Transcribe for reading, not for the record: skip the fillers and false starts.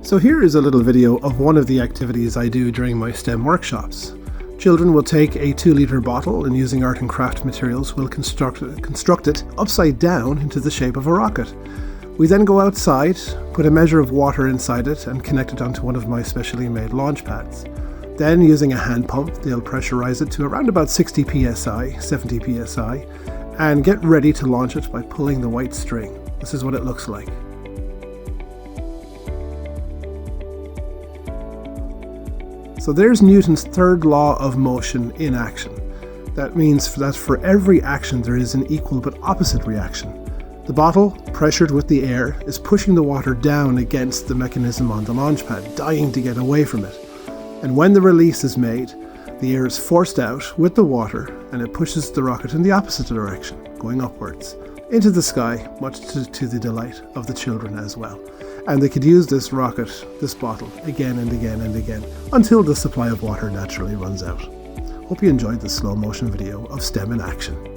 So here is a little video of one of the activities I do during my STEM workshops. Children will take a 2-litre bottle and using art and craft materials will construct it upside down into the shape of a rocket. We then go outside, put a measure of water inside it and connect it onto one of my specially made launch pads. Then using a hand pump, they'll pressurize it to around about 60 psi, 70 psi, and get ready to launch it by pulling the white string. This is what it looks like. So there's Newton's third law of motion in action. That means that for every action there is an equal but opposite reaction. The bottle, pressured with the air, is pushing the water down against the mechanism on the launch pad, dying to get away from it. And when the release is made, the air is forced out with the water and it pushes the rocket in the opposite direction, going upwards, into the sky, much to the delight of the children as well. And they could use this rocket, this bottle, again and again and again, until the supply of water naturally runs out. Hope you enjoyed this slow motion video of STEM in action.